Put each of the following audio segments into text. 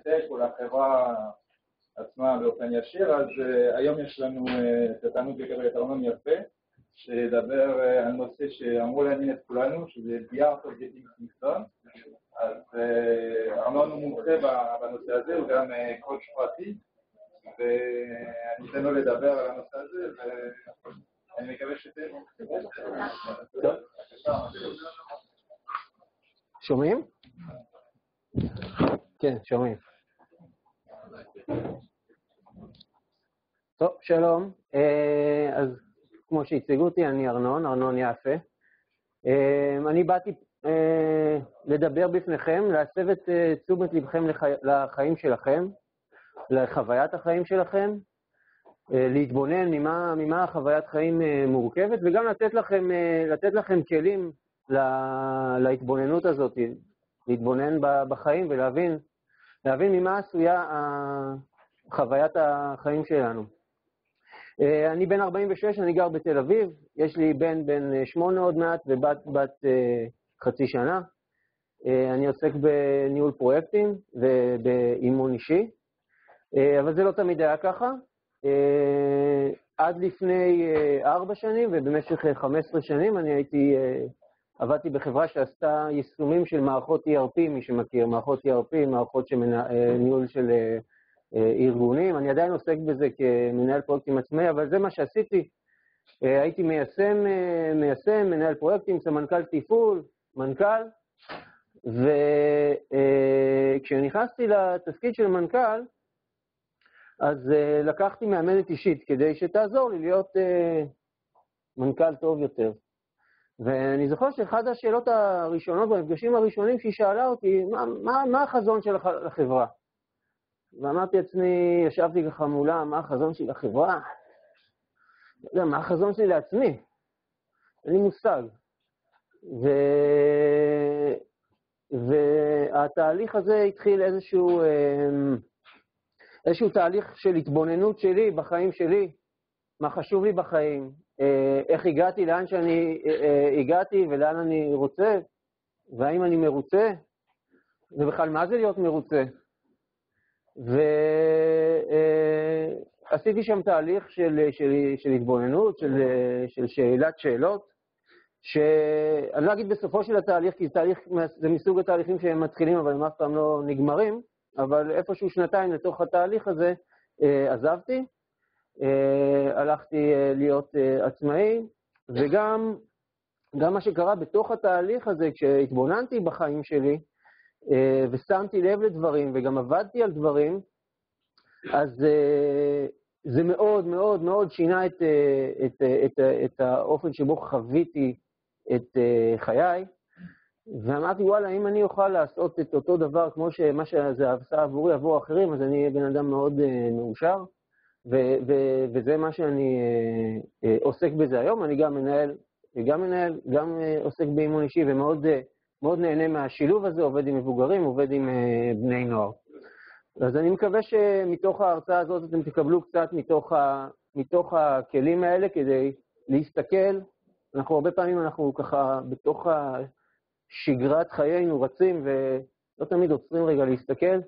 טק או לחברה עצמה באופן ישיר, אז היום יש לנו את התענוג לקבל את ארנון יפה, שידבר על נושא שאמרו להאמין את כולנו, שזה The Art of Getting Things Done. אז ארנון הוא מומחה בנושא הזה, הוא גם קואוצ' פרטי, ואני אתן לו לדבר על הנושא הזה, ואני מקווה שתהנו. טוב. שומעים? כן, שומעים. טוב, שלום. אז כמו שהציגו אותי, אני ארנון יפה. אני באתי לדבר בפניכם, להסב את תשומת לבכם לחיים שלכם, לחוויית החיים שלכם, להתבונן ממה חוויית חיים מורכבת, וגם לתת לכם כלים להתבוננות הזאת, להתבונן בחיים ולהבין ממה עשויה חוויית החיים שלנו. אני בן 46, אני גר בתל אביב, יש לי בן 8 עוד מעט ובת חצי שנה. אני עוסק בניהול פרויקטים ובאימון אישי, אבל זה לא תמיד היה ככה. עד לפני 4 שנים ובמשך 15 שנים אני עבדתי בחברה שעשתה יישומים של מערכות ERP, מי שמכיר, מערכות ERP, מערכות ניהול של ארגונים. אני עדיין עוסק בזה כמנהל פרויקטים עצמאי, אבל זה מה שעשיתי. הייתי מיישם, מנהל פרויקטים, סמנכ"ל תפעול, מנכ"ל, וכשנכנסתי לתפקיד של מנכ"ל, אז לקחתי מאמנת אישית כדי שתעזור לי להיות מנכ"ל טוב יותר. ואני זוכר שאחת השאלות הראשונות במפגשים הראשונים שהיא שאלה אותי, מה החזון של החברה? ואמרתי לעצמי, ישבתי ככה מולה, מה החזון של החברה? לא יודע, מה החזון שלי לעצמי? אין לי מושג. והתהליך הזה התחיל איזשהו תהליך של התבוננות שלי בחיים שלי, מה חשוב לי בחיים, איך הגעתי לאן שאני הגעתי ולאן אני רוצה, והאם אני מרוצה, ובכלל מה זה להיות מרוצה. ועשיתי שם תהליך של התבוננות, של שאלת שאלות, שאני לא אגיד בסופו של התהליך, כי זה מסוג התהליכים שהם מתחילים, אבל הם אף פעם לא נגמרים, אבל איפשהו 2 לתוך התהליך הזה עזבתי, הלכתי להיות עצמאי, וגם מה שקרה בתוך התהליך הזה, כשהתבוננתי בחיים שלי, ושמתי לב לדברים, וגם עבדתי על דברים, אז זה מאוד מאוד מאוד שינה את האופן שבו חוויתי את חיי, ואמרתי, וואלה, אם אני אוכל לעשות את אותו דבר, כמו שמה שזה עשה עבורי עבור אחרים, אז אני בן אדם מאוד מאושר, וזה מה שאני עוסק בזה היום. אני גם מנהל, גם עוסק באימון אישי, ומאוד נהנה מהשילוב הזה, עובד עם מבוגרים, עובד עם בני נוער. אז אני מקווה שמתוך ההרצאה הזאת אתם תקבלו קצת מתוך הכלים האלה כדי להסתכל. הרבה פעמים אנחנו ככה בתוך שגרת חיינו רצים ולא תמיד עוצרים רגע להסתכל.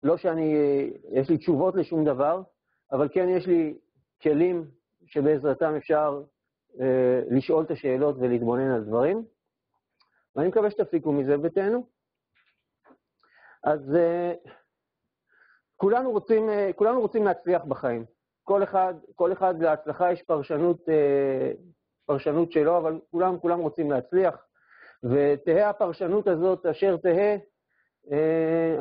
לא יש לי תשובות לשום דבר, אבל כן יש לי כלים שבעזרתם אפשר לשאול את השאלות ולהתבונן על דברים. ואני מקווה שתפיקו מזה ותהנו. אז כולנו רוצים להצליח בחיים. כל אחד להצלחה יש פרשנות שלו, אבל כולם רוצים להצליח. ותהה הפרשנות הזאת אשר תהה,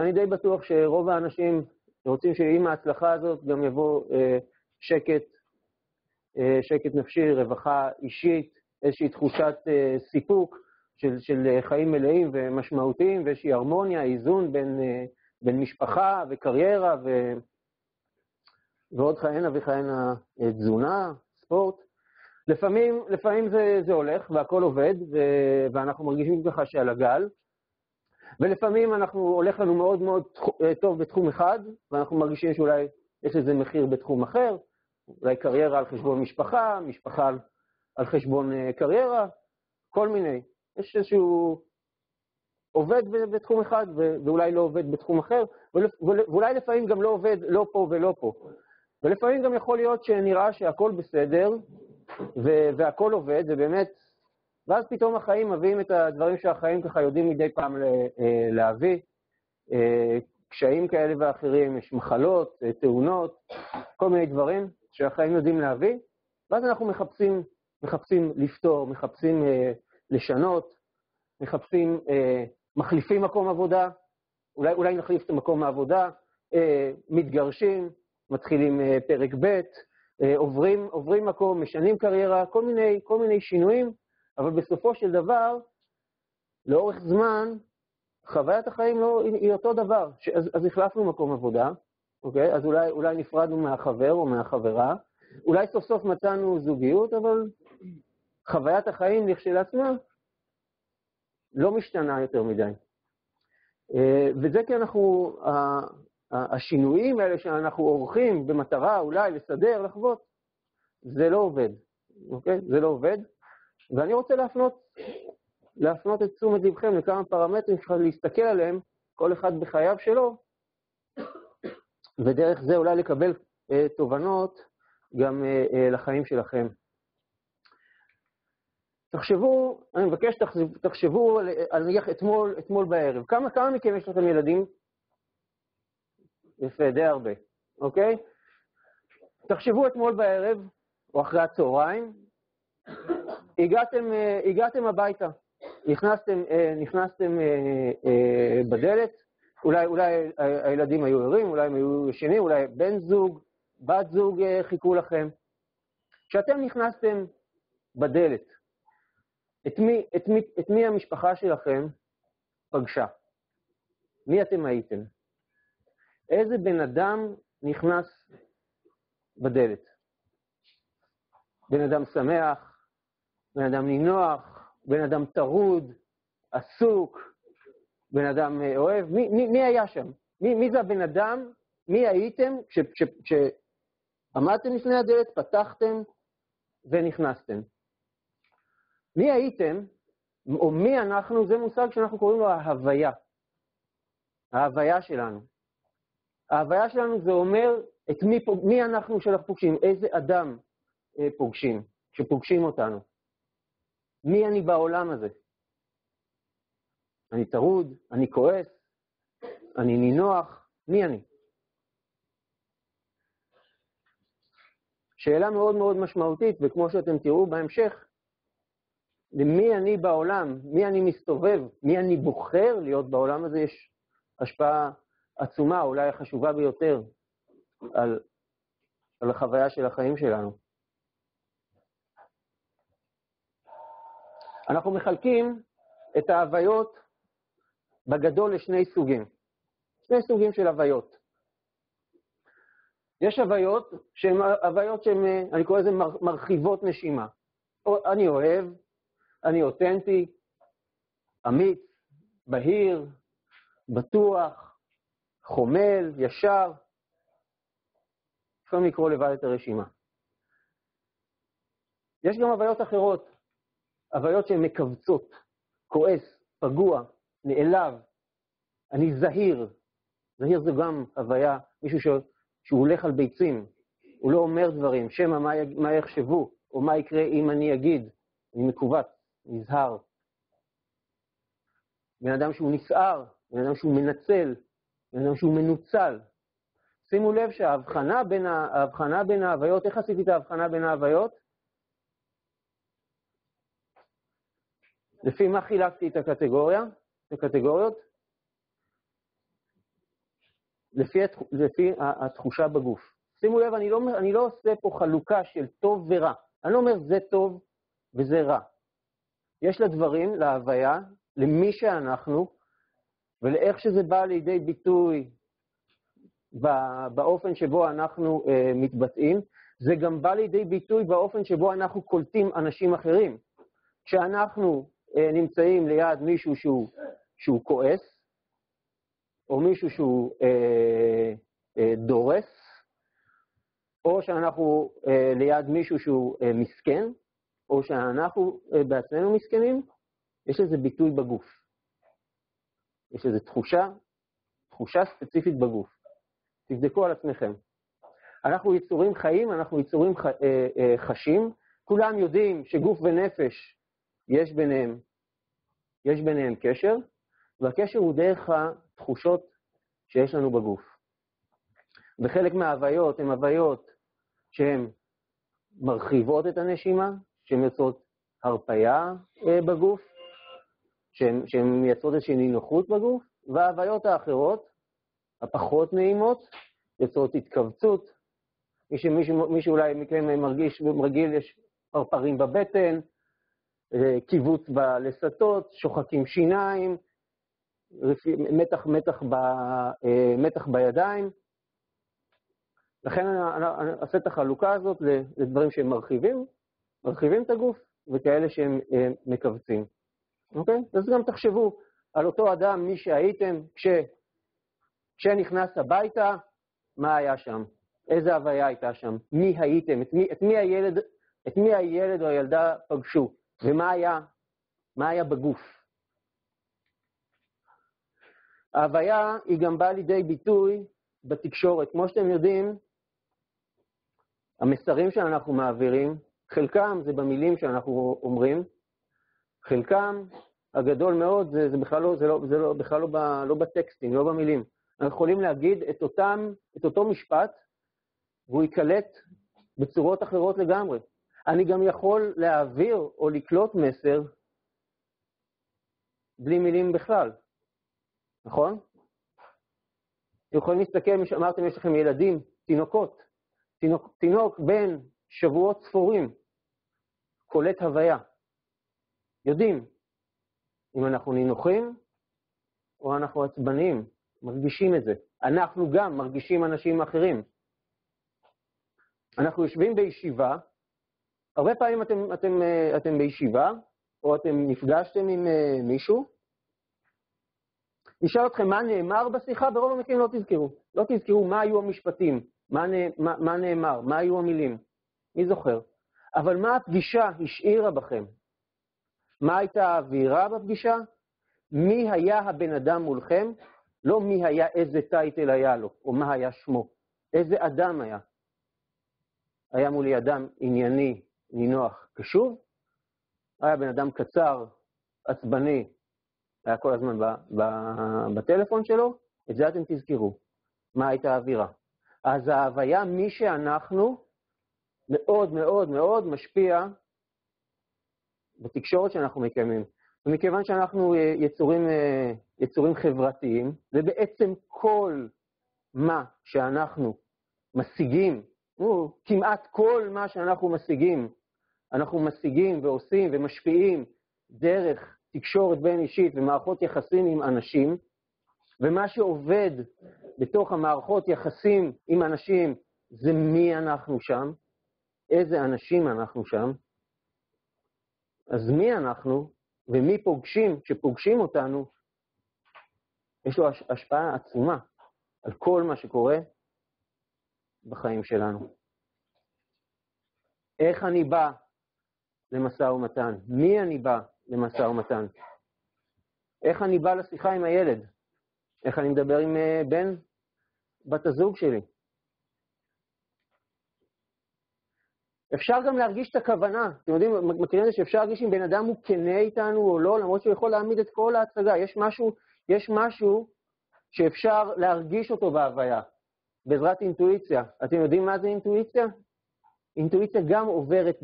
אני די בטוח שרוב האנשים רוצים שעם ההצלחה הזאת גם יבוא שקט נפשי, רווחה אישית, איזושהי תחושת סיפוק של חיים מלאים ומשמעותיים, ואיזושהי הרמוניה, איזון בין משפחה וקריירה ועוד כהנה וכהנה, תזונה, ספורט. לפעמים זה הולך והכל עובד, ואנחנו מרגישים ככה שעל הגל, ולפעמים הולך לנו מאוד מאוד טוב בתחום אחד, ואנחנו מרגישים שאולי יש איזה מחיר בתחום אחר, אולי קריירה על חשבון משפחה על חשבון קריירה, כל מיני. יש איזשהו עובד בתחום אחד ואולי לא עובד בתחום אחר, ואולי לפעמים גם לא עובד לא פה ולא פה. ולפעמים גם יכול להיות שנראה שהכל בסדר, והכל עובד, ובאמת, ואז פתאום החיים מביאים את הדברים שהחיים ככה יודעים מדי פעם להביא, קשיים כאלה ואחרים, יש מחלות, תאונות, כל מיני דברים שהחיים יודעים להביא, ואז אנחנו מחפשים לפתור, מחפשים לשנות, מחפשים, מחליפים מקום עבודה, אולי נחליף את מקום העבודה, מתגרשים, מתחילים פרק ב', עוברים מקום, משנים קריירה, כל מיני שינויים, אבל בסופו של דבר, לאורך זמן, חוויית החיים היא אותו דבר. אז החלפנו מקום עבודה, אוקיי? אז אולי נפרדנו מהחבר או מהחברה, אולי סוף סוף מצאנו זוגיות, אבל חוויית החיים לכשלעצמה לא משתנה יותר מדי. וזה כי השינויים האלה שאנחנו עורכים במטרה אולי לסדר, לחוות, זה לא עובד, אוקיי? זה לא עובד. ואני רוצה להפנות את תשומת לבכם לכמה פרמטרים שצריך להסתכל עליהם, כל אחד בחייו שלו, ודרך זה אולי לקבל תובנות גם לחיים שלכם. תחשבו, אני מבקש תחשבו על נניח אתמול בערב. כמה מכם יש לכם ילדים? יפה, די הרבה, אוקיי? תחשבו אתמול בערב, או אחרי הצהריים, הגעתם הביתה, נכנסתם בדלת, אולי הילדים היו ערים, אולי הם היו ישנים, אולי בן זוג, בת זוג חיכו לכם. כשאתם נכנסתם בדלת, את מי המשפחה שלכם פגשה? מי אתם הייתם? איזה בן אדם נכנס בדלת? בן אדם שמח, בן אדם נינוח, בן אדם טרוד, עסוק, בן אדם אוהב, מי היה שם? מי זה הבן אדם? מי הייתם כשעמדתם לפני הדלת, פתחתם ונכנסתם? מי הייתם, או מי אנחנו, זה מושג שאנחנו קוראים לו ההוויה. ההוויה שלנו. ההוויה שלנו זה אומר את מי אנחנו שאנחנו פוגשים, איזה אדם פוגשים, שפוגשים אותנו. מי אני בעולם הזה? אני טרוד, אני כועס, אני נינוח, מי אני? שאלה מאוד מאוד משמעותית, וכמו שאתם תראו בהמשך, למי אני בעולם, מי אני מסתובב, מי אני בוחר להיות בעולם הזה, יש השפעה עצומה, אולי החשובה ביותר, על החוויה של החיים שלנו. אנחנו מחלקים את ההוויות בגדול לשני סוגים. שני סוגים של הוויות. יש הוויות שהן, אני קורא לזה מרחיבות נשימה. אני אוהב, אני אותנטי, אמיץ, בהיר, בטוח, חומל, ישר. אפשר לקרוא לבד את הרשימה. יש גם הוויות אחרות, הוויות שהן מקבצות, כועס, פגוע, נעלב, אני זהיר. זהיר זה גם הוויה, מישהו שהוא הולך על ביצים, הוא לא אומר דברים, שמה מה יחשבו, או מה יקרה אם אני אגיד, אני מקובץ, נזהר. בן אדם שהוא נסער, בן אדם שהוא מנצל, בן אדם שהוא מנוצל. שימו לב שההבחנה בין ההוויות, איך עשיתי את ההבחנה בין ההוויות? לפי מה חילקתי את הקטגוריות? לפי התחושה בגוף. שימו לב, אני לא עושה פה חלוקה של טוב ורע. אני לא אומר זה טוב וזה רע. יש לדברים, להוויה, למי שאנחנו, ולאיך שזה בא לידי ביטוי באופן שבו אנחנו מתבטאים, זה גם בא לידי ביטוי באופן שבו אנחנו קולטים אנשים אחרים. כשאנחנו נמצאים ליד מישהו שהוא כועס, או מישהו שהוא דורס, או שאנחנו ליד מישהו שהוא מסכן, או שאנחנו בעצמנו מסכנים, יש לזה ביטוי בגוף. יש איזו תחושה ספציפית בגוף. תבדקו על עצמכם. אנחנו יצורים חיים, אנחנו יצורים חשים, כולם יודעים שגוף ונפש יש ביניהם קשר, והקשר הוא דרך התחושות שיש לנו בגוף. וחלק מההוויות הן הוויות שהן מרחיבות את הנשימה, שהן יוצרות הרפיה בגוף, שהן מייצרות איזושהי נינוחות בגוף, וההוויות האחרות, הפחות נעימות, יוצרות התכווצות. מישהו אולי מכם מרגיש רגיל, יש פרפרים בבטן, קיבוץ בלסתות, שוחקים שיניים, מתח בידיים. לכן אני אעשה את החלוקה הזאת לדברים שהם מרחיבים את הגוף, וכאלה שהם מכווצים. אוקיי? אז גם תחשבו על אותו אדם, מי שהייתם, כשנכנס הביתה, מה היה שם? איזה הוויה הייתה שם? מי הייתם? את מי הילד או הילדה פגשו? ומה היה בגוף? ההוויה היא גם באה לידי ביטוי בתקשורת. כמו שאתם יודעים, המסרים שאנחנו מעבירים, חלקם זה במילים שאנחנו אומרים, חלקם הגדול מאוד זה בכלל לא בטקסטים, לא במילים. אנחנו יכולים להגיד את אותו משפט, והוא יקלט בצורות אחרות לגמרי. אני גם יכול להעביר או לקלוט מסר בלי מילים בכלל. נכון? אתם יכולים להסתכל, אמרתם, יש לכם ילדים, תינוקות. תינוק בין שבועות ספורים, קולט הוויה. יודעים אם אנחנו נינוחים או אנחנו עצבניים, מרגישים את זה. אנחנו גם מרגישים אנשים אחרים. אנחנו יושבים בישיבה, הרבה פעמים אתם בישיבה, או אתם נפגשתם עם מישהו, נשאל אתכם מה נאמר בשיחה, ברוב המקרים לא תזכרו. לא תזכרו מה היו המשפטים, מה נאמר, מה היו המילים. מי זוכר? אבל מה הפגישה השאירה בכם? מה הייתה האווירה בפגישה? מי היה הבן אדם מולכם? לא מי היה, איזה טייטל היה לו, או מה היה שמו. איזה אדם היה? היה מולי אדם ענייני, נינוח, קשוב? היה בן אדם קצר, עצבני, היה כל הזמן בטלפון שלו? את זה אתם תזכרו. מה הייתה האווירה? אז ההוויה, מי שאנחנו, מאוד מאוד מאוד משפיע בתקשורת שאנחנו מקיימים. ומכיוון שאנחנו יצורים חברתיים, ובעצם כל מה שאנחנו משיגים, כמעט כל מה שאנחנו משיגים, אנחנו משיגים ועושים ומשפיעים דרך תקשורת בין אישית ומערכות יחסים עם אנשים, ומה שעובד בתוך המערכות יחסים עם אנשים זה מי אנחנו שם, איזה אנשים אנחנו שם. אז מי אנחנו ומי פוגשים, שפוגשים אותנו, יש לו השפעה עצומה על כל מה שקורה בחיים שלנו. איך אני בא למשא ומתן? מי אני בא למשא ומתן? איך אני בא לשיחה עם הילד? איך אני מדבר עם בת הזוג שלי? אפשר גם להרגיש את הכוונה. אתם יודעים, מכירים את זה שאפשר להרגיש אם בן אדם הוא כנה איתנו או לא, למרות שהוא יכול להעמיד את כל ההצגה. יש משהו שאפשר להרגיש אותו בהוויה, בעזרת אינטואיציה. אתם יודעים מה זה אינטואיציה? אינטואיציה גם עוברת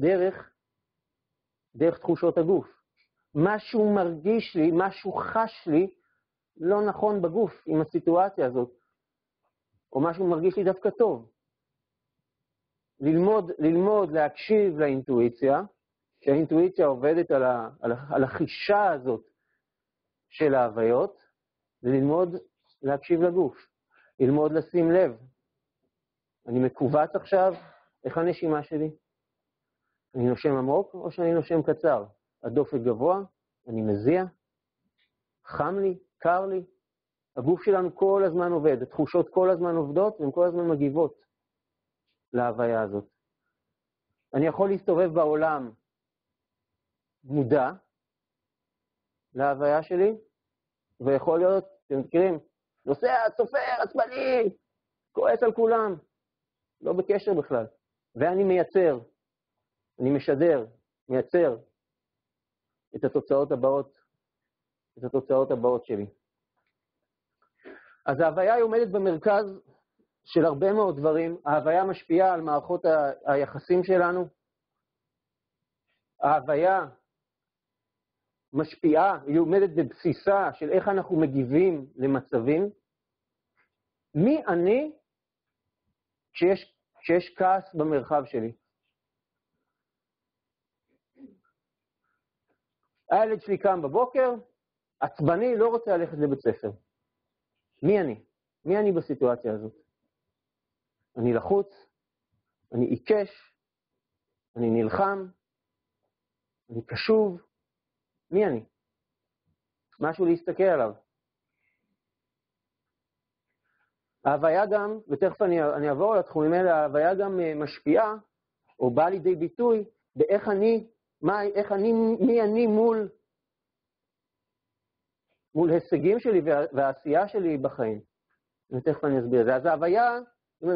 דרך תחושות הגוף. משהו מרגיש לי, משהו חש לי, לא נכון בגוף עם הסיטואציה הזאת, או משהו מרגיש לי דווקא טוב. ללמוד להקשיב לאינטואיציה, שהאינטואיציה עובדת על החישה הזאת של ההוויות, וללמוד להקשיב לגוף, ללמוד לשים לב. אני מקובץ עכשיו, איך הנשימה שלי? אני נושם עמוק או שאני נושם קצר? הדופק גבוה, אני מזיע, חם לי, קר לי. הגוף שלנו כל הזמן עובד, התחושות כל הזמן עובדות, והן כל הזמן מגיבות להוויה הזאת. אני יכול להסתובב בעולם מודע להוויה שלי, ויכול להיות אתם מכירים? נוסע, סופר, עצבני, כועס על כולם, לא בקשר בכלל. ואני מייצר, אני משדר, מייצר את התוצאות הבאות שלי. אז ההוויה היא עומדת במרכז של הרבה מאוד דברים. ההוויה משפיעה על מערכות היחסים שלנו. ההוויה משפיעה, היא עומדת בבסיסה של איך אנחנו מגיבים למצבים. מי אני כשיש כעס במרחב שלי? הילד שלי קם בבוקר, עצבני, לא רוצה ללכת לבית ספר. מי אני? מי אני בסיטואציה הזאת? אני לחוץ, אני עיקש, אני נלחם, אני קשוב. מי אני? משהו להסתכל עליו. ההוויה גם, ותכף אני אעבור על התחומים האלה, ההוויה גם משפיעה, או באה לידי ביטוי, באיך מי אני מול הישגים שלי והעשייה שלי בחיים. ותכף אני אסביר את זה. אז ההוויה,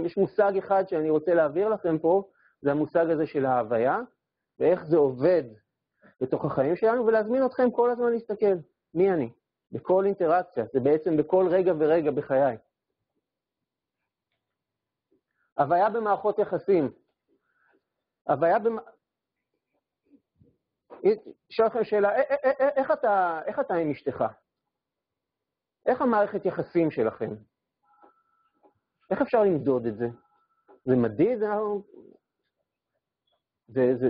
יש מושג אחד שאני רוצה להעביר לכם פה, זה המושג הזה של ההוויה, ואיך זה עובד בתוך החיים שלנו, ולהזמין אתכם כל הזמן להסתכל. מי אני? בכל אינטראקציה, זה בעצם בכל רגע ורגע בחיי. הוויה במערכות יחסים. הוויה שואל לכם שאלה, איך אתה עם אשתך? איך המערכת יחסים שלכם? איך אפשר למדוד את זה? זה מדיד?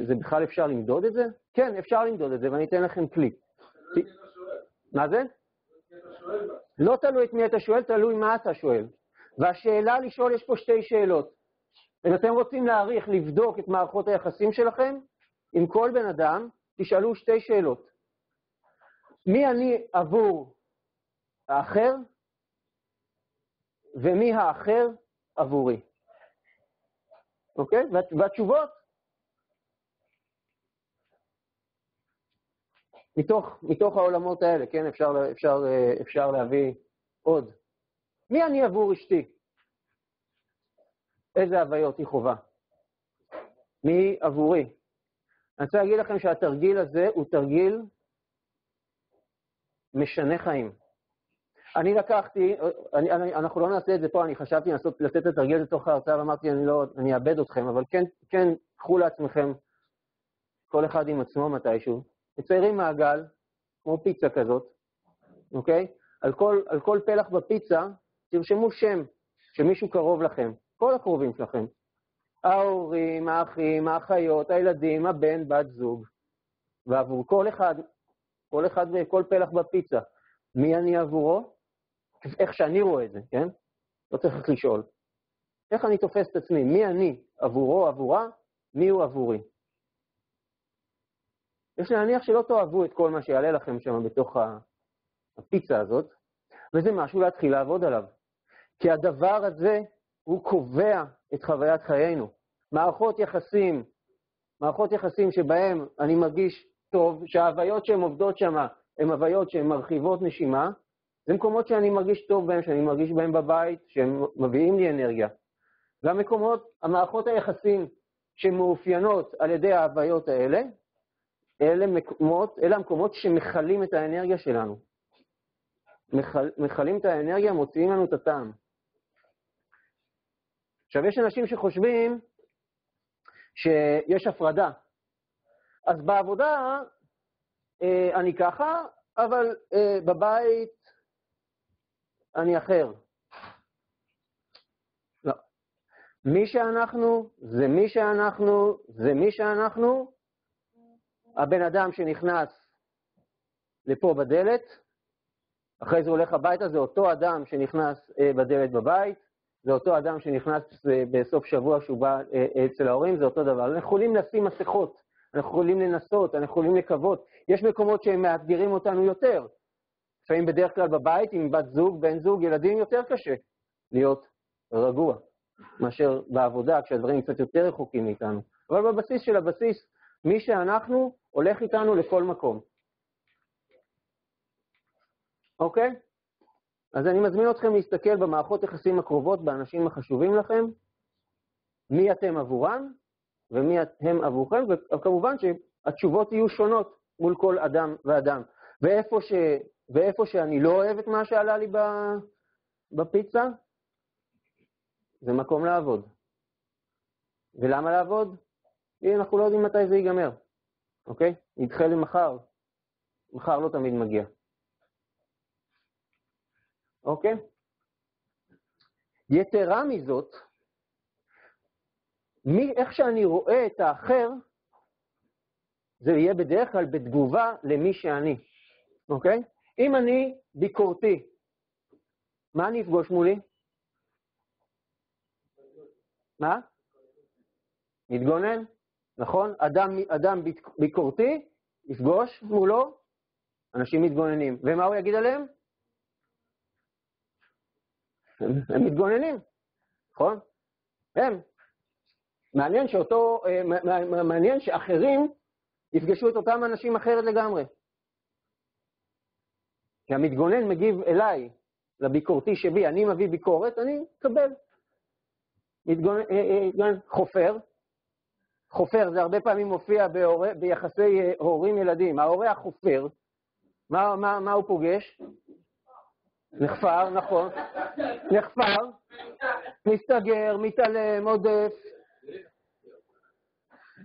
זה בכלל אפשר למדוד את זה? כן, אפשר למדוד את זה, ואני אתן לכם כלי. מה זה? לא תלוי את מי אתה שואל, תלוי מה אתה שואל. והשאלה לשאול, יש פה שתי שאלות. אם אתם רוצים להעריך, לבדוק את מערכות היחסים שלכם, עם כל בן אדם, תשאלו שתי שאלות. מי אני עבור האחר, ומי האחר עבורי. אוקיי? והתשובות, מתוך העולמות האלה, כן? אפשר להביא עוד. מי אני עבור אשתי? איזה הוויות היא חובה? מי עבורי? אני רוצה להגיד לכם שהתרגיל הזה הוא תרגיל משנה חיים. אני לקחתי, אנחנו לא נעשה את זה פה, אני חשבתי לתת את התרגיל לתוך ההרצאה, ואמרתי, אני אאבד אתכם, אבל כן, קחו לעצמכם, כל אחד עם עצמו מתישהו, מציירים מעגל, כמו פיצה כזאת, אוקיי? על כל פלח בפיצה, תרשמו שם, שמישהו קרוב לכם, כל הקרובים שלכם. ההורים, האחים, האחיות, הילדים, הבן, בת זוג. ועבור כל אחד וכל פלח בפיצה. מי אני עבורו? איך שאני רואה את זה, כן? לא צריך רק לשאול. איך אני תופס את עצמי? מי אני עבורו, עבורה? מי הוא עבורי? יש להניח שלא תאהבו את כל מה שיעלה לכם שם בתוך הפיצה הזאת, וזה משהו להתחיל לעבוד עליו. כי הדבר הזה הוא קובע את חוויית חיינו. מערכות יחסים שבהם אני מרגיש טוב, שההוויות שהן עובדות שם, הן הוויות שהן מרחיבות נשימה, זה מקומות שאני מרגיש טוב בהם, שאני מרגיש בהם בבית, שהם מביאים לי אנרגיה. המערכות היחסים שמאופיינות על ידי ההוויות האלה, אלה המקומות שמחלים את האנרגיה שלנו. מחלים את האנרגיה, מוציאים לנו את הטעם. עכשיו, יש אנשים שחושבים שיש הפרדה. אז בעבודה אני ככה, אבל בבית אני אחר. לא. מי שאנחנו, זה מי שאנחנו, זה מי שאנחנו. הבן אדם שנכנס לפה בדלת, אחרי זה הולך הביתה, זה אותו אדם שנכנס בדלת בבית, זה אותו אדם שנכנס בסוף שבוע שהוא בא אצל ההורים, זה אותו דבר. אנחנו יכולים לשים מסכות, אנחנו יכולים לנסות, אנחנו יכולים לקוות. יש מקומות שהם מאתגרים אותנו יותר. לפעמים בדרך כלל בבית, עם בת זוג, בן זוג, ילדים, יותר קשה להיות רגוע, מאשר בעבודה, כשהדברים קצת יותר רחוקים מאיתנו. אבל בבסיס של הבסיס, מי שאנחנו הולך איתנו לכל מקום. אוקיי? אז אני מזמין אתכם להסתכל במערכות יחסים הקרובות, באנשים החשובים לכם, מי אתם עבורם ומי הם עבורכם, וכמובן שהתשובות יהיו שונות מול כל אדם ואדם. ואיפה שאני לא אוהב את מה שעלה לי בפיצה, זה מקום לעבוד. ולמה לעבוד? כי אנחנו לא יודעים מתי זה ייגמר, אוקיי? נדחה למחר. מחר לא תמיד מגיע. אוקיי? יתרה מזאת, איך שאני רואה את האחר, זה יהיה בדרך כלל בתגובה למי שאני. אוקיי? אם אני ביקורתי, מה אני אפגוש מולי? מה? מתגונן, נכון? אדם ביקורתי יפגוש מולו אנשים מתגוננים. ומה הוא יגיד עליהם? הם מתגוננים, נכון? הם. מעניין שאחרים יפגשו את אותם אנשים אחרת לגמרי. כי המתגונן מגיב אליי, לביקורתי שבי, אני מביא ביקורת, אני אקבל. חופר זה הרבה פעמים מופיע ביחסי הורים-ילדים. ההורה החופר, מה הוא פוגש? נחפר, נכון. נחפר, מסתגר, מתעלם, עודף.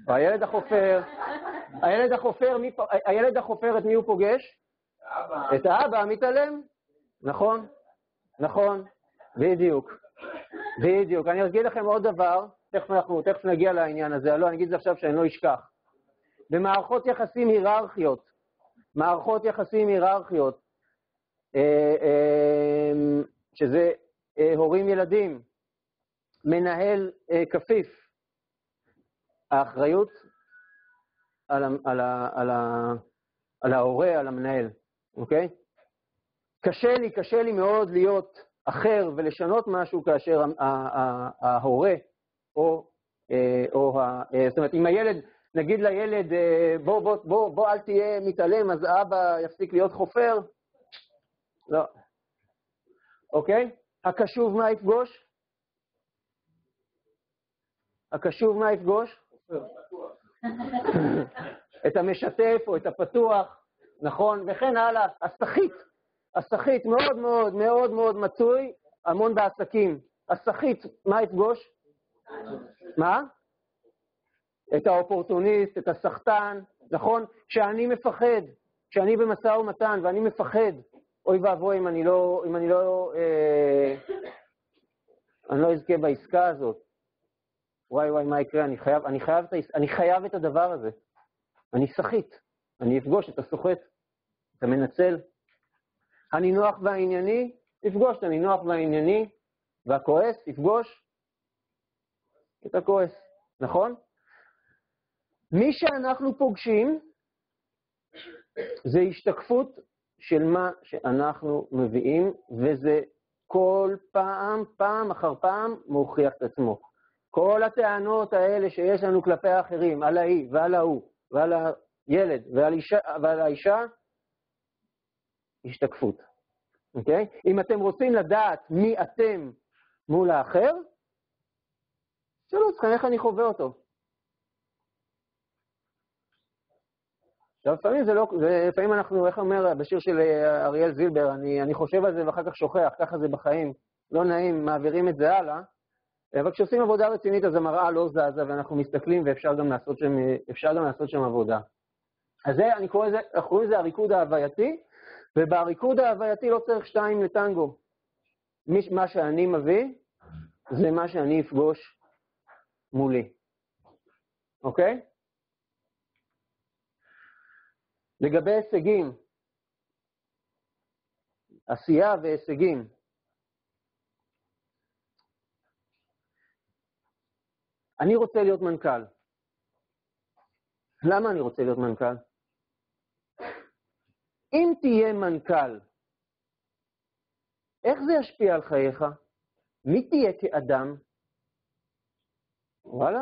הילד החופר, את מי הוא פוגש? את האבא המתעלם. נכון, נכון, בדיוק. אני אגיד לכם עוד דבר, תכף נגיע לעניין הזה, לא, אני אגיד את זה עכשיו שאני לא אשכח. במערכות יחסים היררכיות, שזה הורים ילדים, מנהל כפיף, האחריות על ההורה, על המנהל, אוקיי? קשה לי מאוד להיות אחר ולשנות משהו כאשר ההורה, זאת אומרת, אם הילד, נגיד לילד, בוא אל תהיה מתעלם, אז האבא יפסיק להיות חופר, לא. אוקיי? הקשוב מה יפגוש? את המשתף או את הפתוח, נכון? וכן הלאה. הסחית מאוד מאוד מאוד מאוד מצוי, המון בעסקים. הסחית, מה יפגוש? מה? את האופורטוניסט, את הסחטן, נכון? כשאני מפחד, כשאני במשא ומתן ואני מפחד, אוי ואבוי אם אני לא אזכה בעסקה הזאת. וואי, מה יקרה? אני חייב את הדבר הזה. אני סחית, אני אפגוש את הסוחט, את המנצל. הנינוח והענייני, יפגוש את הנינוח והענייני, והכועס יפגוש את הכועס, נכון? מי שאנחנו פוגשים, זה השתקפות של מה שאנחנו מביאים, וזה כל פעם אחר פעם מוכיח את עצמו. כל הטענות האלה שיש לנו כלפי האחרים, על ההיא ועל ההוא, ועל הילד ועל האישה, השתקפות. אוקיי? אם אתם רוצים לדעת מי אתם מול האחר, שאלו אתכם איך אני חווה אותו. לפעמים אנחנו, איך אומר בשיר של אריאל זילבר, אני חושב על זה ואחר כך שוכח, ככה זה בחיים, לא נעים, מעבירים את זה הלאה, אבל כשעושים עבודה רצינית אז המראה לא זזה ואנחנו מסתכלים ואפשר גם לעשות שם עבודה. אז זה, אנחנו קוראים לזה הריקוד ההווייתי, ובריקוד ההווייתי לא צריך שתיים לטנגו. מה שאני מביא זה מה שאני אפגוש מולי. אוקיי? לגבי הישגים, עשייה והישגים. אני רוצה להיות מנכ"ל. למה אני רוצה להיות מנכ"ל? אם תהיה מנכ"ל, איך זה ישפיע על חייך? מי תהיה כאדם? וואלה,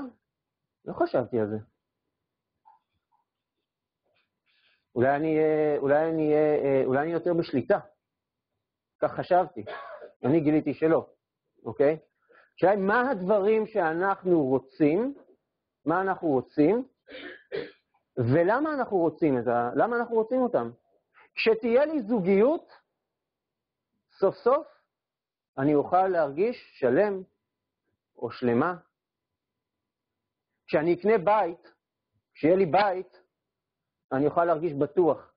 לא חשבתי על זה. אולי אני יותר בשליטה. כך חשבתי. אני גיליתי שלא, אוקיי? השאלה היא, מה הדברים שאנחנו רוצים, מה אנחנו רוצים, ולמה אנחנו רוצים למה אנחנו רוצים אותם? כשתהיה לי זוגיות, סוף סוף, אני אוכל להרגיש שלם או שלמה. כשאני אקנה בית, כשיהיה לי בית, אני אוכל להרגיש בטוח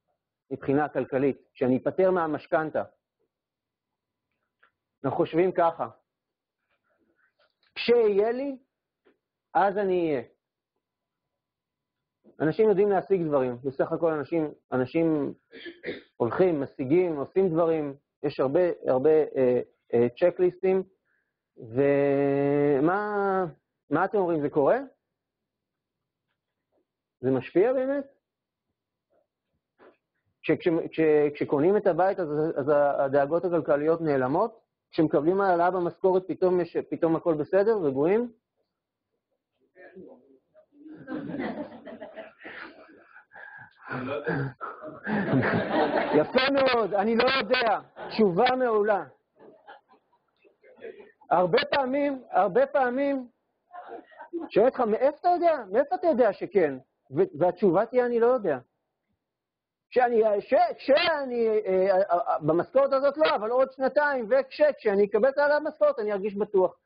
מבחינה כלכלית, כשאני אפטר מהמשכנתה. אנחנו חושבים ככה, כשיהיה לי, אז אני אהיה. אנשים יודעים להשיג דברים, בסך הכל אנשים הולכים, משיגים, עושים דברים, יש הרבה צ'קליסטים, ומה אתם אומרים, זה קורה? זה משפיע באמת? כשקונים את הבית, אז הדאגות הכלכליות נעלמות? כשמקבלים העלאה במשכורת, פתאום הכל בסדר, רגועים? יפה מאוד, אני לא יודע, תשובה מעולה. הרבה פעמים, שואל אותך, מאיפה אתה יודע שכן? והתשובה תהיה, אני לא יודע. כשאני, במשכורת הזאת לא, אבל עוד שנתיים, וכשאני אקבל את העלאה במשכורת, אני ארגיש בטוח.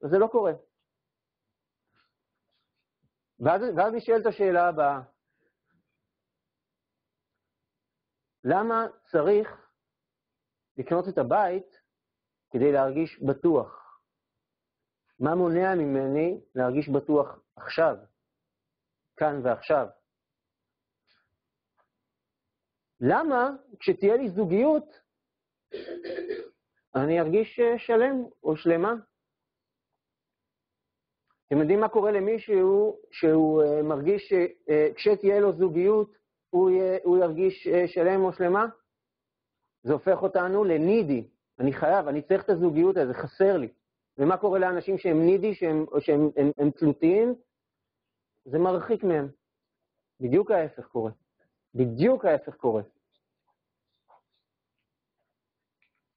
אז זה לא קורה. ואז נשאל את השאלה הבאה. למה צריך לקנות את הבית כדי להרגיש בטוח? מה מונע ממני להרגיש בטוח עכשיו, כאן ועכשיו? למה כשתהיה לי זוגיות אני ארגיש שלם או שלמה? אתם יודעים מה קורה למישהו שהוא מרגיש שכשתהיה לו זוגיות הוא ירגיש שלם או שלמה? זה הופך אותנו לנידי. אני צריך את הזוגיות הזה, זה חסר לי. ומה קורה לאנשים שהם נידי, שהם תלותיים? זה מרחיק מהם. בדיוק ההפך קורה. בדיוק ההפך קורה.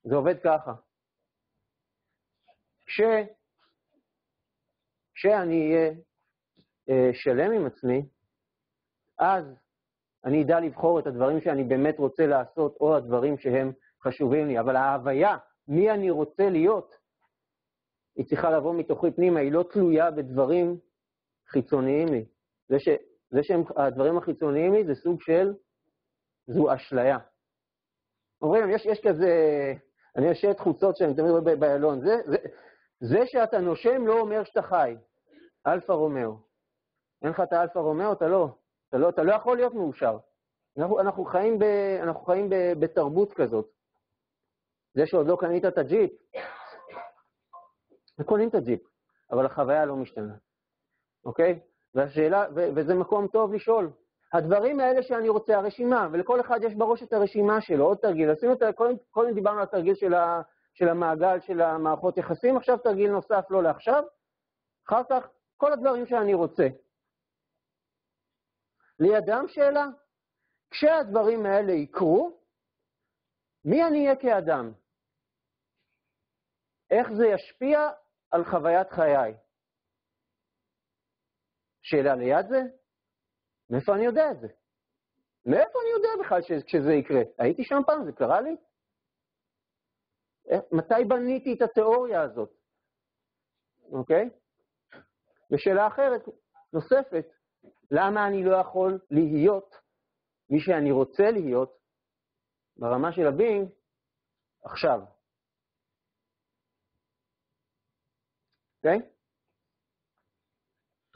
זה עובד ככה. כשאני אהיה שלם עם עצמי, אז אני אדע לבחור את הדברים שאני באמת רוצה לעשות, או הדברים שהם חשובים לי. אבל ההוויה, מי אני רוצה להיות, היא צריכה לבוא מתוכי פנימה, היא לא תלויה בדברים חיצוניים לי. זה שהם הדברים החיצוניים לי, זה סוג של, זו אשליה. אומרים, יש כזה, אני יושבת חוצות שאני תמיד רואה באלון, זה שאתה נושם לא אומר שאתה חי. אלפא רומאו. אין לך את האלפא רומאו, אתה לא יכול להיות מאושר. אנחנו חיים בתרבות כזאת. זה שעוד לא קנית את הג'יפ, קונים את הג'יפ, אבל החוויה לא משתנה. אוקיי? והשאלה, וזה מקום טוב לשאול. הדברים האלה שאני רוצה, הרשימה, ולכל אחד יש בראש את הרשימה שלו, עוד תרגיל. קודם דיברנו על התרגיל של המעגל, של המערכות יחסים, עכשיו תרגיל נוסף, לא לעכשיו. אחר כך, כל הדברים שאני רוצה. לידם שאלה, כשהדברים האלה יקרו, מי אני אהיה כאדם? איך זה ישפיע על חוויית חיי? שאלה ליד זה? מאיפה אני יודע את זה? מאיפה אני יודע בכלל כשזה יקרה? הייתי שם פעם, זה קרה לי? מתי בניתי את התיאוריה הזאת? אוקיי? ושאלה אחרת, נוספת, למה אני לא יכול להיות מי שאני רוצה להיות ברמה של הבינג עכשיו? אוקיי?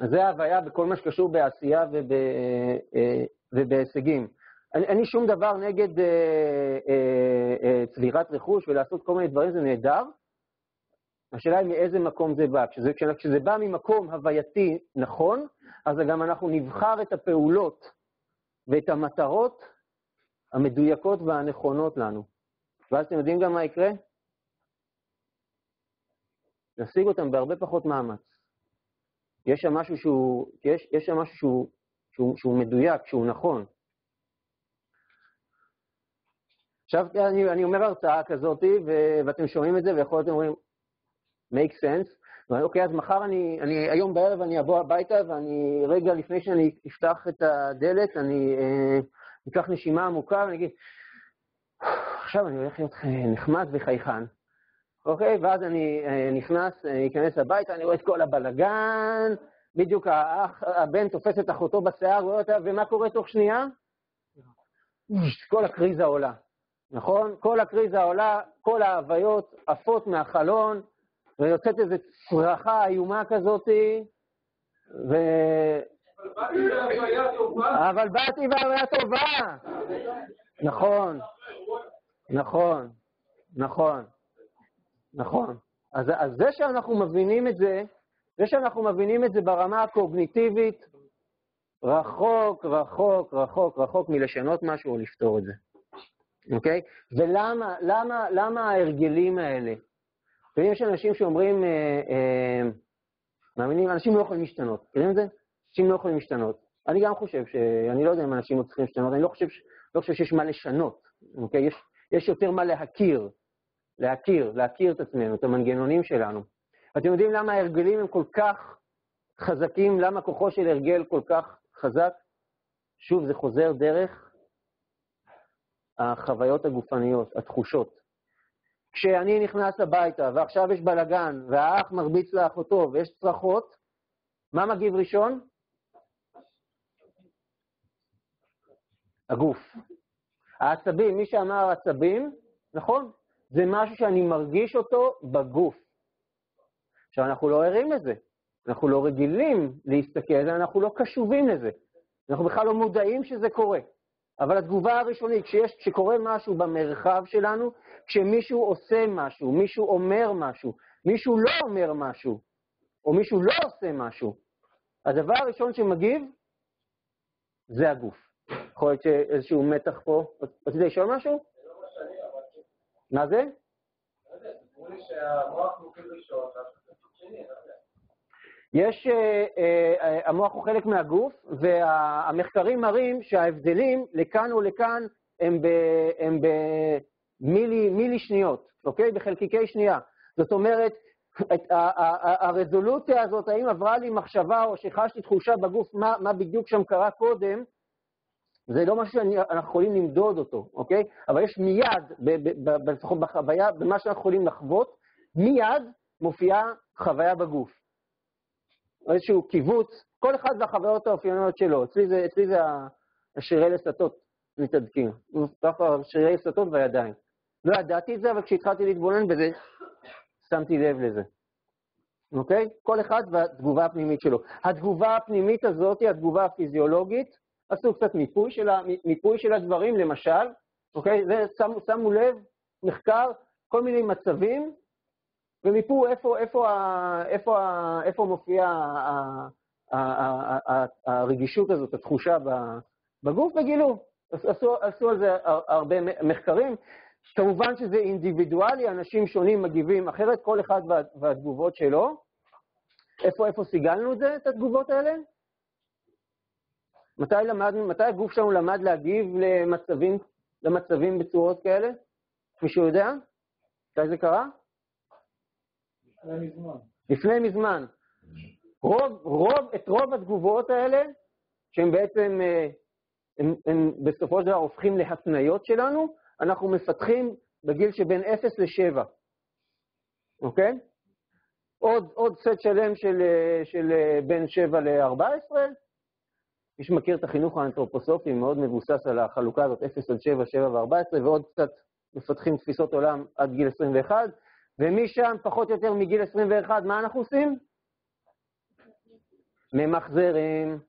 אז זה ההוויה בכל מה שקשור בעשייה ובהישגים. אין לי שום דבר נגד צבירת רכוש ולעשות כל מיני דברים, זה נהדר. השאלה היא מאיזה מקום זה בא. כשזה בא ממקום הווייתי נכון, אז גם אנחנו נבחר את הפעולות ואת המטרות המדויקות והנכונות לנו. ואז אתם יודעים גם מה יקרה? נשיג אותם בהרבה פחות מאמץ. יש שם משהו שהוא מדויק, שהוא נכון. עכשיו אני אומר הרצאה כזאת, ואתם שומעים את זה, ויכול להיות אתם אומרים, make sense, אוקיי, אז מחר היום בערב אני אבוא הביתה, ואני רגע לפני שאני אפתח את הדלת, אני אקח נשימה עמוקה, ואני אגיד, עכשיו אני הולך להיות נחמד וחייכן. אוקיי, ואז אני אכנס הביתה, אני רואה את כל הבלגן, בדיוק הבן תופס את אחותו בשיער, רואה אותה, ומה קורה תוך שנייה? כל הקריזה עולה, נכון? כל הקריזה עולה, כל ההוויות עפות מהחלון, ויוצאת איזו צרחה איומה כזאת, אבל באתי בהוויה טובה. נכון, נכון, נכון. נכון. אז זה שאנחנו מבינים את זה ברמה הקוגניטיבית, רחוק מלשנות משהו או לפתור את זה. אוקיי? ולמה ההרגלים האלה? ויש אנשים שאומרים, מאמינים, אנשים לא יכולים להשתנות. מכירים את זה? אנשים לא יכולים להשתנות. אני גם חושב אני לא יודע אם אנשים לא צריכים להשתנות, אני לא חושב שיש מה לשנות. אוקיי? יש יותר מה להכיר את עצמנו, את המנגנונים שלנו. אתם יודעים למה ההרגלים הם כל כך חזקים? למה כוחו של הרגל כל כך חזק? שוב, זה חוזר דרך החוויות הגופניות, התחושות. כשאני נכנס הביתה, ועכשיו יש בלגן, והאח מרביץ לאחותו, ויש צרחות, מה מגיב ראשון? הגוף. העצבים, מי שאמר עצבים, נכון? זה משהו שאני מרגיש אותו בגוף. עכשיו, אנחנו לא ערים לזה. אנחנו לא רגילים להסתכל על זה, אנחנו לא קשובים לזה. אנחנו בכלל לא מודעים שזה קורה. אבל התגובה הראשונית, כשקורה משהו במרחב שלנו, כשמישהו עושה משהו, מישהו אומר משהו, מישהו לא אומר משהו, או מישהו לא עושה משהו, הדבר הראשון שמגיב, זה הגוף. יכול להיות שאיזשהו מתח פה. רצית לשאול משהו? מה זה? אמרו לי שהמוח מוביל ראשון, יש, המוח הוא חלק מהגוף, והמחקרים מראים שההבדלים לכאן ולכאן הם במילי שניות, אוקיי? בחלקיקי שנייה. זאת אומרת, הרזולוציה הזאת, האם עברה לי מחשבה או שחשתי תחושה בגוף, מה בדיוק שם קרה קודם, זה לא משהו שאנחנו יכולים למדוד אותו, אוקיי? אבל יש מיד, לפחות בחוויה, במה שאנחנו יכולים לחוות, מיד מופיעה חוויה בגוף. איזשהו קיבוץ, כל אחד והחוויות האופייניות שלו. אצלי זה השרירי לסתות מתהדקים. ככה שרירי לסתות והידיים. לא ידעתי את זה, אבל כשהתחלתי להתבונן בזה, שמתי לב לזה. אוקיי? כל אחד והתגובה הפנימית שלו. התגובה הפנימית הזאת היא התגובה הפיזיולוגית. עשו קצת מיפוי של הדברים, למשל. אוקיי? שמו לב, מחקר, כל מיני מצבים, ומיפו איפה מופיעה הרגישות הזאת, התחושה בגוף, וגילו. עשו על זה הרבה מחקרים. כמובן שזה אינדיבידואלי, אנשים שונים מגיבים אחרת, כל אחד והתגובות שלו. איפה סיגלנו את זה, את התגובות האלה? מתי הגוף שלנו למד להגיב למצבים בצורות כאלה? מישהו יודע? מתי זה קרה? לפני מזמן. רוב התגובות האלה, שהן בעצם, הם בסופו של דבר הופכים להתניות שלנו, אנחנו מפתחים בגיל שבין 0 ל-7. אוקיי? עוד סט שלם של בין 7 ל-14. מי שמכיר את החינוך האנתרופוסופי, מאוד מבוסס על החלוקה הזאת, 0 עד 7, 7 ו-14, ועוד קצת מפתחים תפיסות עולם עד גיל 21, ומשם, פחות או יותר מגיל 21, מה אנחנו עושים? ממחזרים.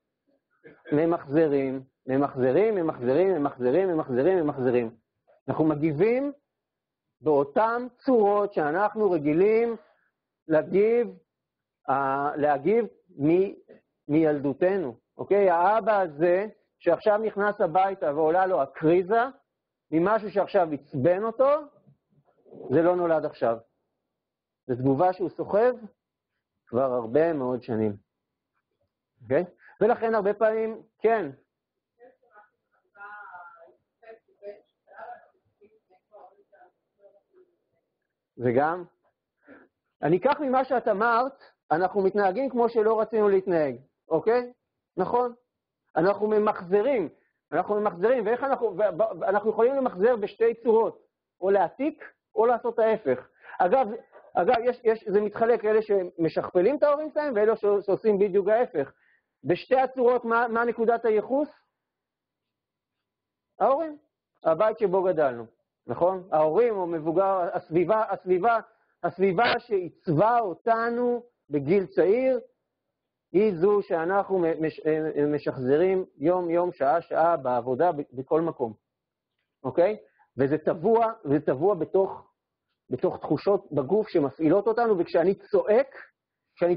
אנחנו מגיבים באותן צורות שאנחנו רגילים להגיב מילדותנו. אוקיי? האבא הזה שעכשיו נכנס הביתה ועולה לו הקריזה, ממשהו שעכשיו עצבן אותו, זה לא נולד עכשיו. זו תגובה שהוא סוחב כבר הרבה מאוד שנים. אוקיי? ולכן הרבה פעמים, כן. זה גם. אני אקח ממה שאת אמרת, אנחנו מתנהגים כמו שלא רצינו להתנהג, אוקיי? נכון? אנחנו ממחזרים, ואיך אנחנו יכולים למחזר בשתי צורות, או להעתיק או לעשות ההפך. אגב, זה מתחלק אלה שמשכפלים את ההורים שלהם, ואלה שעושים בדיוק ההפך. בשתי הצורות, מה נקודת הייחוס? ההורים, הבית שבו גדלנו, נכון? ההורים או מבוגר, הסביבה שעיצבה אותנו בגיל צעיר, היא זו שאנחנו משחזרים יום, שעה, בעבודה, בכל מקום. אוקיי? וזה טבוע בתוך תחושות בגוף שמפעילות אותנו, וכשאני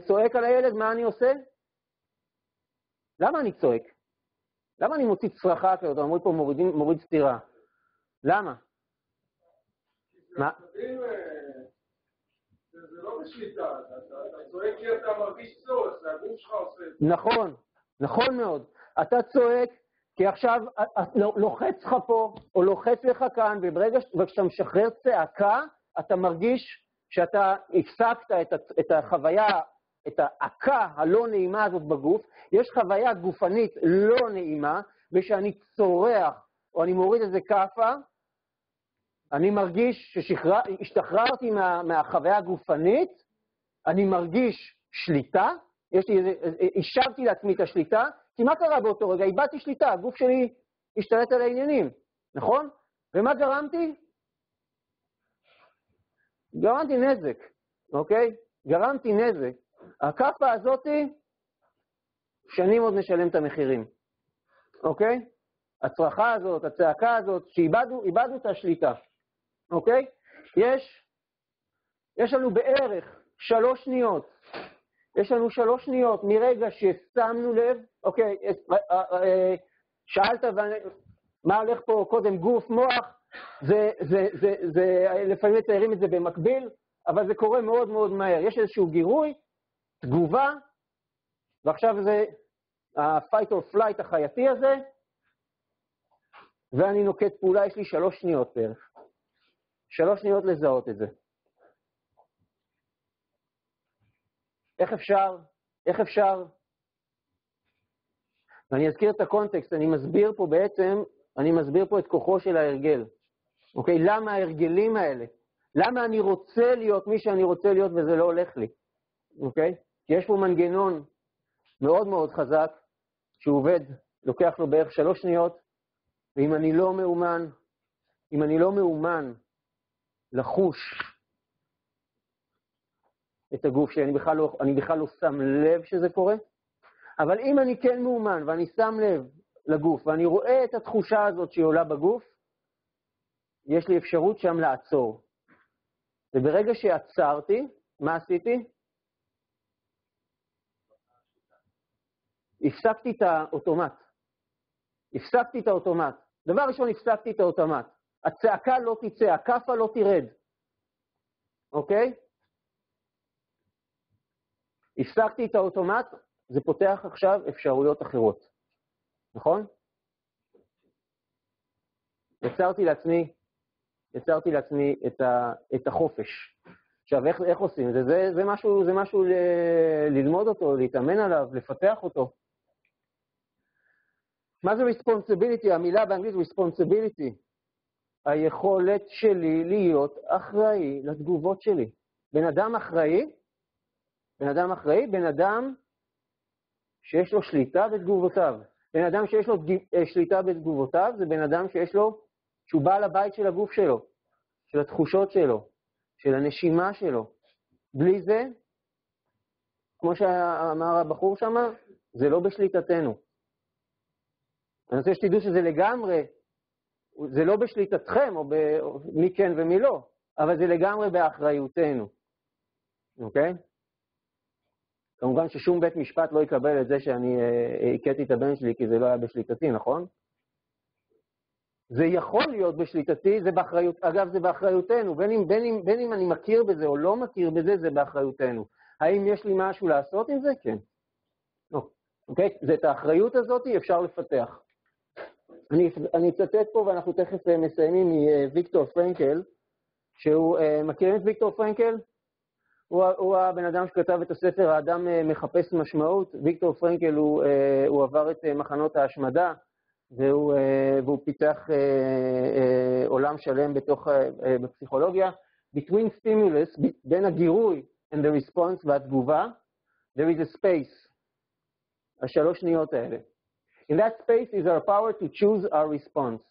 צועק על הילד, מה אני עושה? למה אני צועק? למה אני מוציא צרחה כזאת? אמרו פה מוריד סתירה. למה? מה? זה לא בשליטה, אתה צועק כי אתה מרגיש צורך, זה הגוף שלך עושה את זה. נכון מאוד. אתה צועק כי עכשיו לוחץ לך פה, או לוחץ לך כאן, וכשאתה משחרר צעקה, אתה מרגיש שאתה הפסקת את החוויה, את העקה הלא נעימה הזאת בגוף. יש חוויה גופנית לא נעימה, ושאני צורח, או אני מוריד איזה כפה, אני מרגיש שהשתחררתי מהחוויה הגופנית, אני מרגיש שליטה, השבתי לעצמי את השליטה, כי מה קרה באותו רגע? איבדתי שליטה, הגוף שלי השתלט על העניינים, נכון? ומה גרמתי? גרמתי נזק, אוקיי? גרמתי נזק. הכפה הזאת, שנים עוד נשלם את המחירים, אוקיי? הצרחה הזאת, הצעקה הזאת, שאיבדנו את השליטה. אוקיי? יש לנו בערך 3 שניות. יש לנו 3 שניות מרגע ששמנו לב, אוקיי, שאלת מה הולך פה קודם, גוף, מוח, לפעמים מציירים את זה במקביל, אבל זה קורה מאוד מאוד מהר. יש איזשהו גירוי, תגובה, ועכשיו זה ה-fight or flight החייתי הזה, ואני נוקט פעולה, יש לי 3 שניות בערך. 3 שניות לזהות את זה. איך אפשר? ואני אזכיר את הקונטקסט, אני מסביר פה את כוחו של ההרגל. אוקיי? למה ההרגלים האלה? למה אני רוצה להיות מי שאני רוצה להיות וזה לא הולך לי? אוקיי? כי יש פה מנגנון מאוד מאוד חזק, שהוא עובד, לוקח לו בערך 3 שניות, ואם אני לא מאומן, לחוש את הגוף שאני בכלל לא שם לב שזה קורה, אבל אם אני כן מאומן ואני שם לב לגוף ואני רואה את התחושה הזאת שהיא עולה בגוף, יש לי אפשרות שם לעצור. וברגע שעצרתי, מה עשיתי? הפסקתי את האוטומט. דבר ראשון, הפסקתי את האוטומט. הצעקה לא תצא, הכפה לא תרד. אוקיי? הפסקתי את האוטומט, זה פותח עכשיו אפשרויות אחרות. נכון? יצרתי לעצמי את החופש. עכשיו, איך עושים? זה משהו ללמוד אותו, להתאמן עליו, לפתח אותו. מה זה responsibility? המילה באנגלית responsibility. היכולת שלי להיות אחראי לתגובות שלי. בן אדם שיש לו שליטה בתגובותיו. בן אדם שיש לו שליטה בתגובותיו, זה בן אדם שהוא בעל הבית של הגוף שלו, של התחושות שלו, של הנשימה שלו. בלי זה, כמו שאמר הבחור שם, זה לא בשליטתנו. אני רוצה שתדעו שזה לגמרי, זה לא בשליטתכם, או מי כן ומי לא, אבל זה לגמרי באחריותנו. אוקיי? כמובן ששום בית משפט לא יקבל את זה שאני הכיתי את הבן שלי, כי זה לא היה בשליטתי, נכון? זה יכול להיות בשליטתי, זה באחריות, אגב, זה באחריותנו, בין אם אני מכיר בזה או לא מכיר בזה, זה באחריותנו. האם יש לי משהו לעשות עם זה? כן. אוקיי? זה את האחריות הזאת אפשר לפתח. אני אצטט פה, ואנחנו תכף מסיימים מוויקטור פרנקל, מכירים את ויקטור פרנקל? הוא הבן אדם שכתב את הספר האדם מחפש משמעות. ויקטור פרנקל הוא עבר את מחנות ההשמדה, והוא פיתח עולם שלם בפסיכולוגיה. Between stimulus, בין הגירוי and the response והתגובה, there is a space. 3 שניות האלה. In that space is our power to choose our response.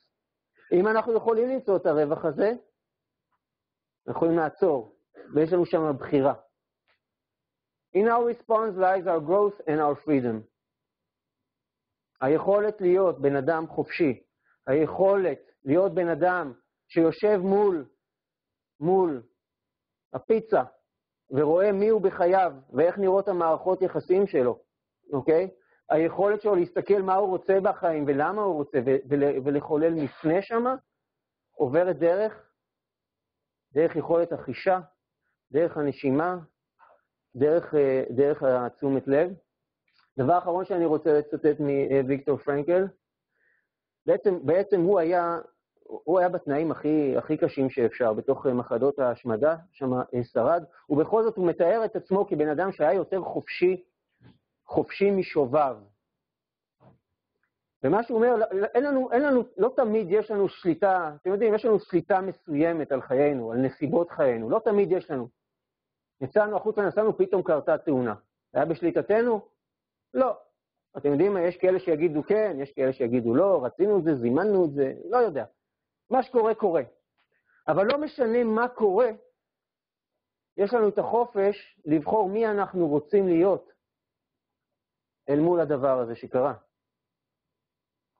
אם אנחנו יכולים למצוא את הרווח הזה, אנחנו יכולים לעצור, ויש לנו שם בחירה. In our response lies our growth and our freedom. היכולת להיות בן אדם חופשי, היכולת להיות בן אדם שיושב מול הפיצה, ורואה מי הוא בחייו, ואיך נראות המערכות יחסים שלו, אוקיי? היכולת שלו להסתכל מה הוא רוצה בחיים, ולמה הוא רוצה, ולחולל מפנה שמה, עוברת דרך יכולת החישה, דרך הנשימה, דרך התשומת לב. דבר אחרון שאני רוצה לצטט מוויקטור פרנקל, בעצם הוא היה בתנאים הכי קשים שאפשר, בתוך מחנות ההשמדה, שם שרד, ובכל זאת הוא מתאר את עצמו כבן אדם שהיה יותר חופשי משובב. ומה שהוא אומר, לא תמיד יש לנו שליטה, אתם יודעים, יש לנו שליטה מסוימת על חיינו, על נסיבות חיינו, לא תמיד יש לנו. יצאנו החוצה, נסענו, פתאום קרתה תאונה. היה בשליטתנו? לא. אתם יודעים, יש כאלה שיגידו כן, יש כאלה שיגידו לא, רצינו את זה, זימנו את זה, לא יודע. מה שקורה, קורה. אבל לא משנה מה קורה, יש לנו את החופש לבחור מי אנחנו רוצים להיות אל מול הדבר הזה שקרה.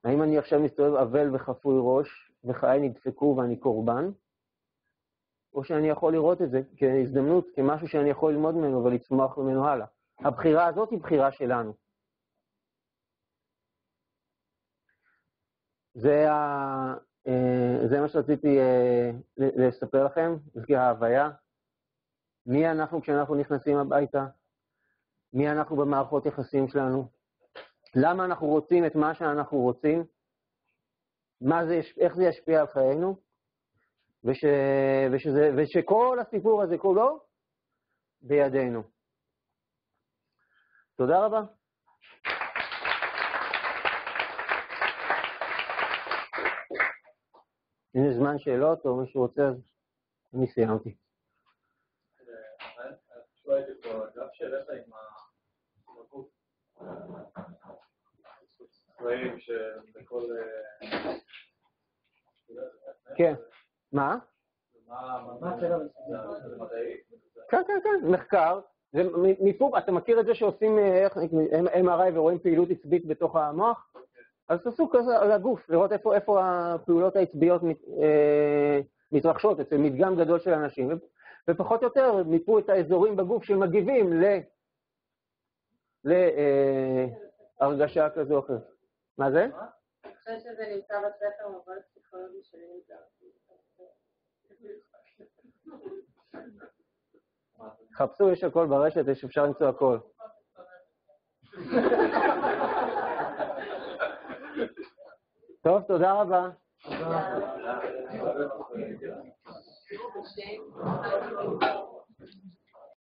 האם אני עכשיו מסתובב אבל וחפוי ראש, וחיי נדפקו ואני קורבן, או שאני יכול לראות את זה כהזדמנות, כמשהו שאני יכול ללמוד ממנו ולצמוח ממנו הלאה. הבחירה הזאת היא בחירה שלנו. זה מה שרציתי לספר לכם, זה ההוויה. מי אנחנו כשאנחנו נכנסים הביתה? מי אנחנו במערכות יחסים שלנו? למה אנחנו רוצים את מה שאנחנו רוצים? איך זה ישפיע על חיינו? ושכל הסיפור הזה כולו בידינו. תודה רבה. אם יש זמן שאלות או מישהו רוצה, אז אני סיימתי. שואלתי פה, גם שאלת עם הגוף. צבעים שבכל... כן. מה? מה שאלה? זה מדעי? כן, מחקר. אתה מכיר את זה שעושים MRI ורואים פעילות עצבית בתוך המוח? אז תעשו כזה על הגוף, לראות איפה הפעולות העצביות מתרחשות אצל מדגם גדול של אנשים, ופחות או יותר מיפו את האזורים בגוף שמגיבים להרגשה כזו או אחרת. מה זה? אני חושבת שזה נמצא בספר מבוא פסיכולוגי שלי. חפשו, יש הכל ברשת, אפשר למצוא הכל. טוב, תודה רבה. תודה.